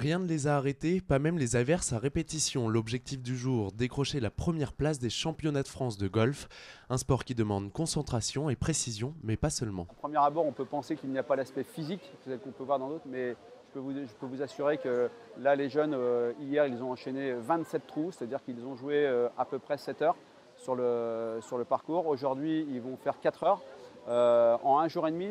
Rien ne les a arrêtés, pas même les averses à répétition. L'objectif du jour, décrocher la première place des championnats de France de golf. Un sport qui demande concentration et précision, mais pas seulement. À premier abord, on peut penser qu'il n'y a pas l'aspect physique, tel qu'on peut voir dans d'autres, mais je peux vous assurer que là, les jeunes, hier, ils ont enchaîné 27 trous, c'est-à-dire qu'ils ont joué à peu près 7 heures sur le parcours. Aujourd'hui, ils vont faire 4 heures. En un jour et demi,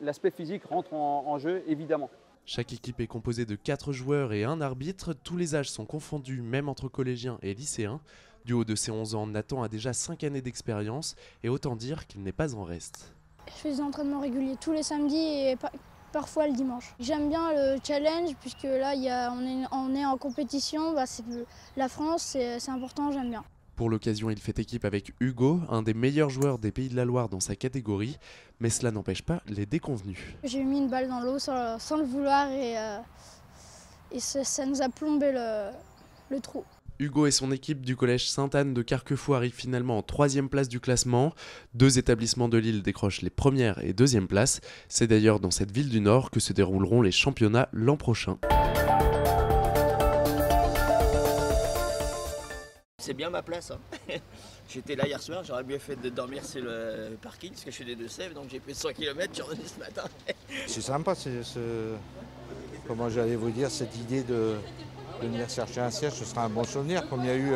l'aspect physique rentre en jeu, évidemment. Chaque équipe est composée de 4 joueurs et un arbitre. Tous les âges sont confondus, même entre collégiens et lycéens. Du haut de ses 11 ans, Nathan a déjà 5 années d'expérience et autant dire qu'il n'est pas en reste. Je fais des entraînements réguliers tous les samedis et parfois le dimanche. J'aime bien le challenge puisque là on est en compétition, la France c'est important, j'aime bien. Pour l'occasion, il fait équipe avec Hugo, un des meilleurs joueurs des Pays de la Loire dans sa catégorie, mais cela n'empêche pas les déconvenus. J'ai mis une balle dans l'eau sans le vouloir et ça nous a plombé le trou. Hugo et son équipe du collège Sainte-Anne de Carquefou arrivent finalement en 3e place du classement. 2 établissements de Lille décrochent les 1re et 2e places. C'est d'ailleurs dans cette ville du Nord que se dérouleront les championnats l'an prochain. C'est bien ma place. Hein. J'étais là hier soir, j'aurais mieux fait de dormir sur le parking parce que je suis des Deux-Sèvres, donc j'ai fait 100 km, je suis revenu ce matin. C'est sympa, comment j'allais vous dire, cette idée de venir chercher un siège, ce sera un bon souvenir. Comme il y a eu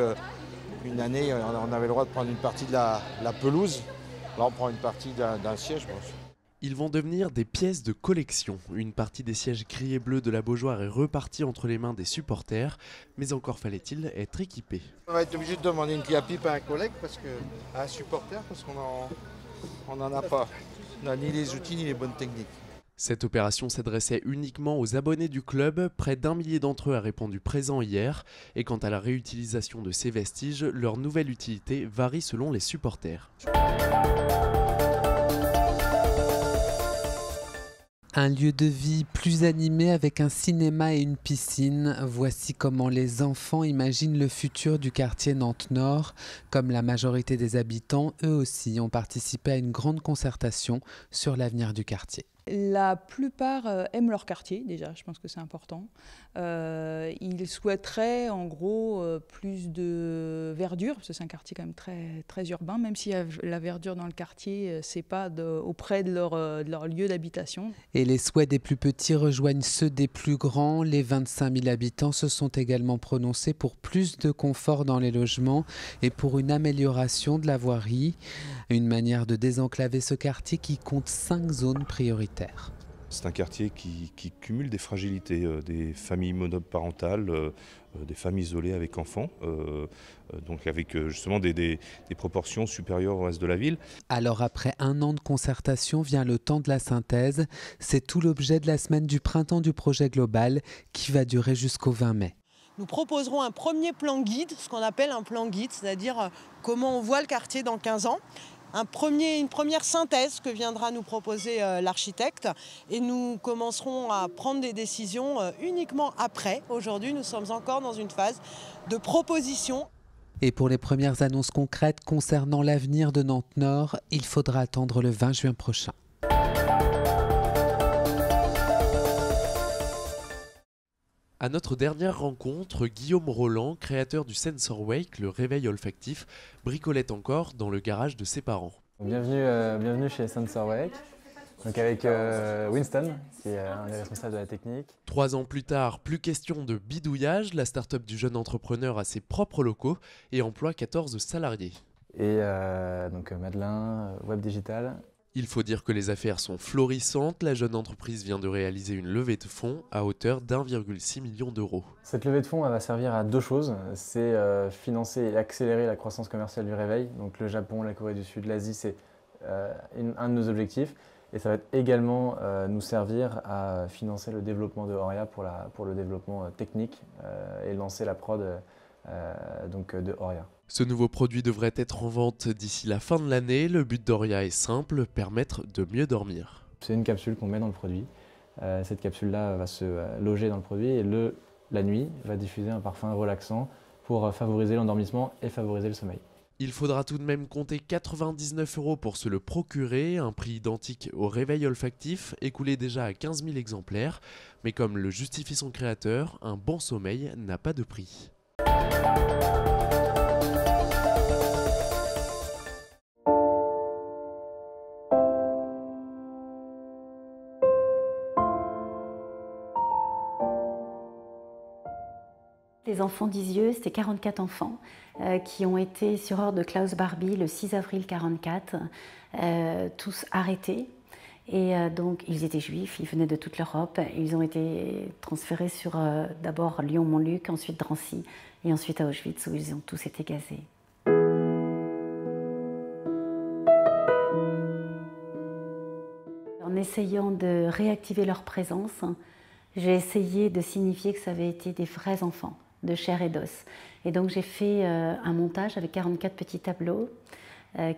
une année, on avait le droit de prendre une partie de la pelouse, là on prend une partie d'un siège. Bon. Ils vont devenir des pièces de collection. Une partie des sièges gris et bleus de la Beaujoire est repartie entre les mains des supporters, mais encore fallait-il être équipé. On va être obligé de demander une clé à pipe à un collègue, à un supporter, parce qu'on n'en a pas. On n'a ni les outils ni les bonnes techniques. Cette opération s'adressait uniquement aux abonnés du club. Près d'1 millier d'entre eux a répondu présent hier. Et quant à la réutilisation de ces vestiges, leur nouvelle utilité varie selon les supporters. Un lieu de vie plus animé avec un cinéma et une piscine. Voici comment les enfants imaginent le futur du quartier Nantes-Nord. Comme la majorité des habitants, eux aussi ont participé à une grande concertation sur l'avenir du quartier. La plupart aiment leur quartier, déjà, je pense que c'est important. Ils souhaiteraient, en gros, plus de verdure, parce que c'est un quartier quand même très, très urbain, même si la verdure dans le quartier, c'est pas auprès de leur lieu d'habitation. Et les souhaits des plus petits rejoignent ceux des plus grands. Les 25 000 habitants se sont également prononcés pour plus de confort dans les logements et pour une amélioration de la voirie. Une manière de désenclaver ce quartier qui compte 5 zones prioritaires. C'est un quartier qui cumule des fragilités, des familles monoparentales, des familles isolées avec enfants, donc avec justement des proportions supérieures au reste de la ville. Alors après 1 an de concertation vient le temps de la synthèse. C'est tout l'objet de la semaine du printemps du projet global qui va durer jusqu'au 20 mai. Nous proposerons un premier plan guide, ce qu'on appelle un plan guide, c'est-à-dire comment on voit le quartier dans 15 ans. Une première synthèse que viendra nous proposer l'architecte et nous commencerons à prendre des décisions uniquement après. Aujourd'hui, nous sommes encore dans une phase de proposition. Et pour les premières annonces concrètes concernant l'avenir de Nantes-Nord, il faudra attendre le 20 juin prochain. À notre dernière rencontre, Guillaume Roland, créateur du Sensor Wake, le réveil olfactif, bricolait encore dans le garage de ses parents. Bienvenue chez Sensor Wake, donc avec Winston, qui est un des responsables de la technique. 3 ans plus tard, plus question de bidouillage, la start-up du jeune entrepreneur a ses propres locaux et emploie 14 salariés. Et donc Madeleine, Web Digital. Il faut dire que les affaires sont florissantes. La jeune entreprise vient de réaliser une levée de fonds à hauteur d'1,6 million d'euros. Cette levée de fonds elle va servir à 2 choses. C'est financer et accélérer la croissance commerciale du réveil. Donc le Japon, la Corée du Sud, l'Asie, c'est un de nos objectifs. Et ça va également nous servir à financer le développement de Oria pour le développement technique et lancer la prod de Oria. Ce nouveau produit devrait être en vente d'ici la fin de l'année. Le but d'Oria est simple, permettre de mieux dormir. C'est une capsule qu'on met dans le produit. Cette capsule-là va se loger dans le produit et la nuit va diffuser un parfum relaxant pour favoriser l'endormissement et favoriser le sommeil. Il faudra tout de même compter 99 € pour se le procurer, un prix identique au réveil olfactif, écoulé déjà à 15 000 exemplaires. Mais comme le justifie son créateur, un bon sommeil n'a pas de prix. Les enfants d'Isieux, c'était 44 enfants qui ont été sur ordre de Klaus Barbie le 6 avril 1944, tous arrêtés. Et donc, ils étaient juifs, ils venaient de toute l'Europe. Ils ont été transférés sur d'abord Lyon-Montluc, ensuite Drancy, et ensuite à Auschwitz, où ils ont tous été gazés. En essayant de réactiver leur présence, j'ai essayé de signifier que ça avait été des vrais enfants, de chair et d'os. Et donc j'ai fait un montage avec 44 petits tableaux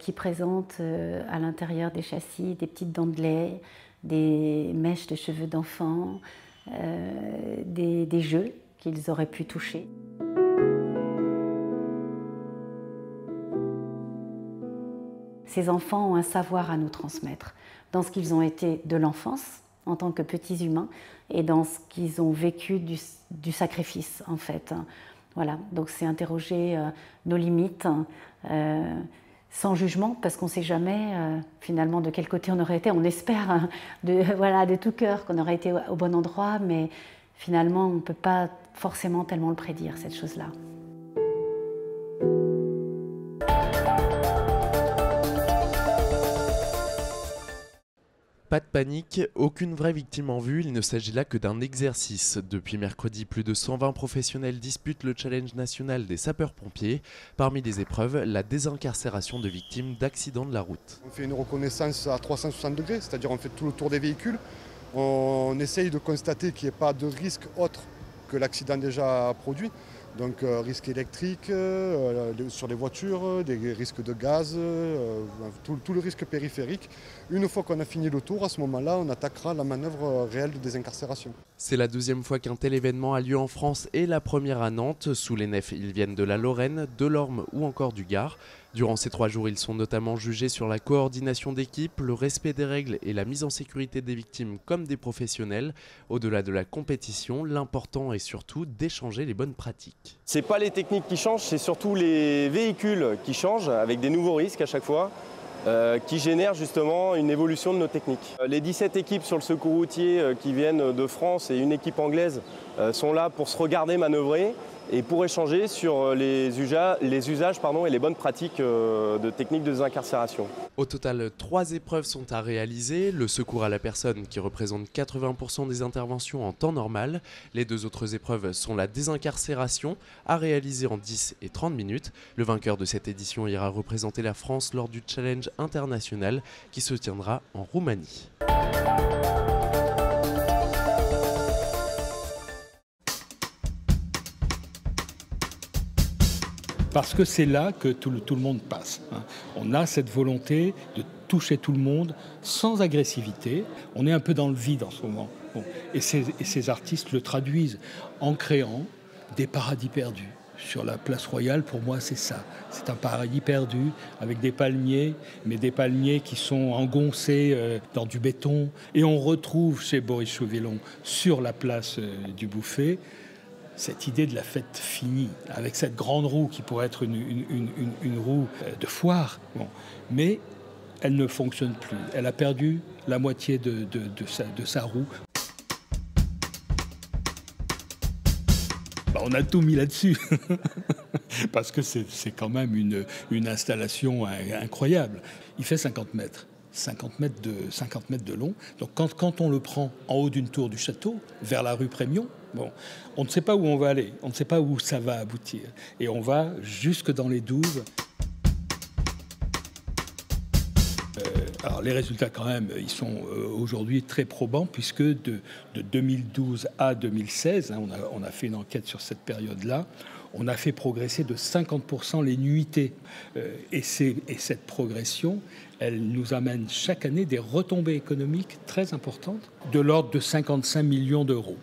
qui présentent à l'intérieur des châssis des petites dents de lait, des mèches de cheveux d'enfants, des jeux qu'ils auraient pu toucher. Ces enfants ont un savoir à nous transmettre dans ce qu'ils ont été de l'enfance en tant que petits humains et dans ce qu'ils ont vécu du sacrifice en fait. Voilà, donc c'est interroger nos limites sans jugement parce qu'on ne sait jamais finalement de quel côté on aurait été. On espère de tout cœur qu'on aurait été au bon endroit, mais finalement on ne peut pas forcément tellement le prédire, cette chose-là. Pas de panique, aucune vraie victime en vue, il ne s'agit là que d'un exercice. Depuis mercredi, plus de 120 professionnels disputent le challenge national des sapeurs-pompiers. Parmi les épreuves, la désincarcération de victimes d'accidents de la route. On fait une reconnaissance à 360 degrés, c'est-à-dire on fait tout le tour des véhicules. On essaye de constater qu'il n'y ait pas de risque autre que l'accident déjà produit. Donc risque électrique sur les voitures, des risques de gaz, tout le risque périphérique. Une fois qu'on a fini le tour, à ce moment-là, on attaquera la manœuvre réelle de désincarcération. C'est la deuxième fois qu'un tel événement a lieu en France et la première à Nantes. Sous les nefs, ils viennent de la Lorraine, de l'Orme ou encore du Gard. Durant ces 3 jours, ils sont notamment jugés sur la coordination d'équipe, le respect des règles et la mise en sécurité des victimes comme des professionnels. Au-delà de la compétition, l'important est surtout d'échanger les bonnes pratiques. Ce n'est pas les techniques qui changent, c'est surtout les véhicules qui changent avec des nouveaux risques à chaque fois. Qui génèrent justement une évolution de nos techniques. Les 17 équipes sur le secours routier qui viennent de France et une équipe anglaise sont là pour se regarder manœuvrer et pour échanger sur les usages et les bonnes pratiques de techniques de désincarcération. Au total, 3 épreuves sont à réaliser. Le secours à la personne qui représente 80% des interventions en temps normal. Les 2 autres épreuves sont la désincarcération à réaliser en 10 et 30 minutes. Le vainqueur de cette édition ira représenter la France lors du challenge international qui se tiendra en Roumanie. Parce que c'est là que tout le monde passe. On a cette volonté de toucher tout le monde sans agressivité. On est un peu dans le vide en ce moment. Bon. Et ces artistes le traduisent en créant des paradis perdus. Sur la place Royale, pour moi, c'est ça. C'est un paradis perdu avec des palmiers, mais des palmiers qui sont engoncés dans du béton. Et on retrouve chez Boris Chauvelon, sur la place du Bouffay, cette idée de la fête finie, avec cette grande roue qui pourrait être une roue de foire. Bon. Mais elle ne fonctionne plus. Elle a perdu la moitié de sa roue. On a tout mis là-dessus, parce que c'est quand même une installation incroyable. Il fait 50 mètres. 50 mètres de long. Donc quand on le prend en haut d'une tour du château, vers la rue Prémion, bon, on ne sait pas où on va aller, on ne sait pas où ça va aboutir. Et on va jusque dans les douves. Alors les résultats quand même, ils sont aujourd'hui très probants puisque de 2012 à 2016, on a fait une enquête sur cette période-là, on a fait progresser de 50% les nuitées. Et cette progression, elle nous amène chaque année des retombées économiques très importantes, de l'ordre de 55 millions d'euros.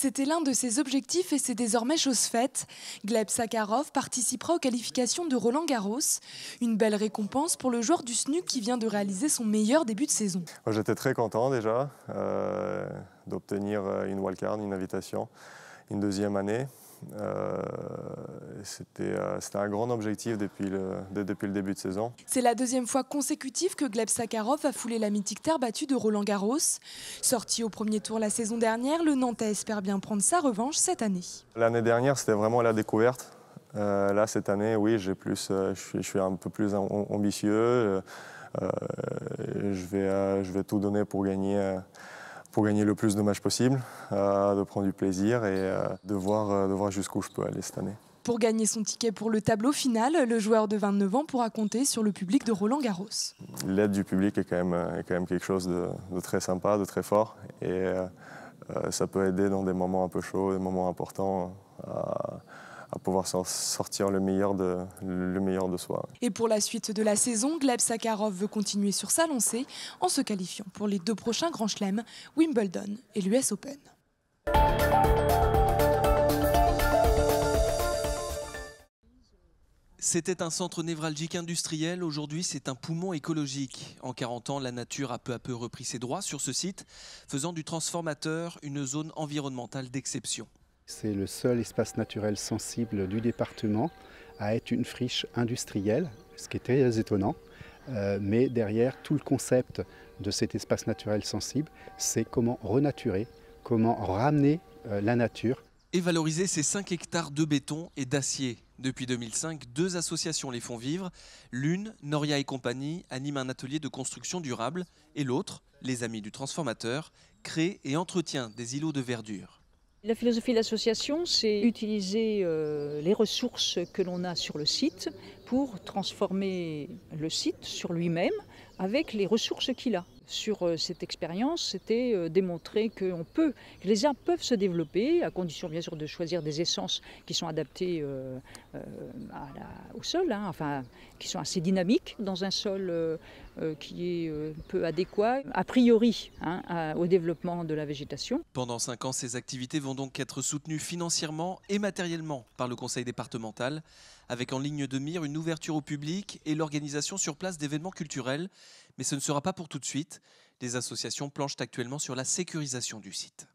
C'était l'un de ses objectifs et c'est désormais chose faite. Gleb Sakharov participera aux qualifications de Roland-Garros. Une belle récompense pour le joueur du SNUC qui vient de réaliser son meilleur début de saison. J'étais très content déjà d'obtenir une wildcard, une invitation, une deuxième année. C'était un grand objectif depuis le début de saison. C'est la deuxième fois consécutive que Gleb Sakharov a foulé la mythique terre battue de Roland-Garros. Sorti au premier tour la saison dernière, le Nantais espère bien prendre sa revanche cette année. L'année dernière, c'était vraiment la découverte. Là, cette année, oui, je suis un peu plus ambitieux. Je vais tout donner pour gagner le plus de matchs possible, de prendre du plaisir et de voir jusqu'où je peux aller cette année. Pour gagner son ticket pour le tableau final, le joueur de 29 ans pourra compter sur le public de Roland-Garros. L'aide du public est quand même quelque chose de très sympa, de très fort. Et ça peut aider dans des moments un peu chauds, des moments importants, à pouvoir sortir le meilleur de soi. Et pour la suite de la saison, Gleb Sakharov veut continuer sur sa lancée en se qualifiant pour les 2 prochains grands chelems, Wimbledon et l'US Open. C'était un centre névralgique industriel, aujourd'hui c'est un poumon écologique. En 40 ans, la nature a peu à peu repris ses droits sur ce site, faisant du transformateur une zone environnementale d'exception. C'est le seul espace naturel sensible du département à être une friche industrielle, ce qui est très étonnant. Mais derrière, tout le concept de cet espace naturel sensible, c'est comment renaturer, comment ramener la nature. Et valoriser ces 5 hectares de béton et d'acier. Depuis 2005, 2 associations les font vivre. L'une, Noria et compagnie, anime un atelier de construction durable. Et l'autre, les Amis du Transformateur, crée et entretient des îlots de verdure. La philosophie de l'association, c'est utiliser les ressources que l'on a sur le site pour transformer le site sur lui-même avec les ressources qu'il a. Sur cette expérience, c'était démontrer que les arbres peuvent se développer, à condition bien sûr de choisir des essences qui sont adaptées au sol, qui sont assez dynamiques dans un sol qui est peu adéquat, a priori, au développement de la végétation. Pendant 5 ans, ces activités vont donc être soutenues financièrement et matériellement par le conseil départemental, avec en ligne de mire une ouverture au public et l'organisation sur place d'événements culturels. Mais ce ne sera pas pour tout de suite. Les associations planchent actuellement sur la sécurisation du site.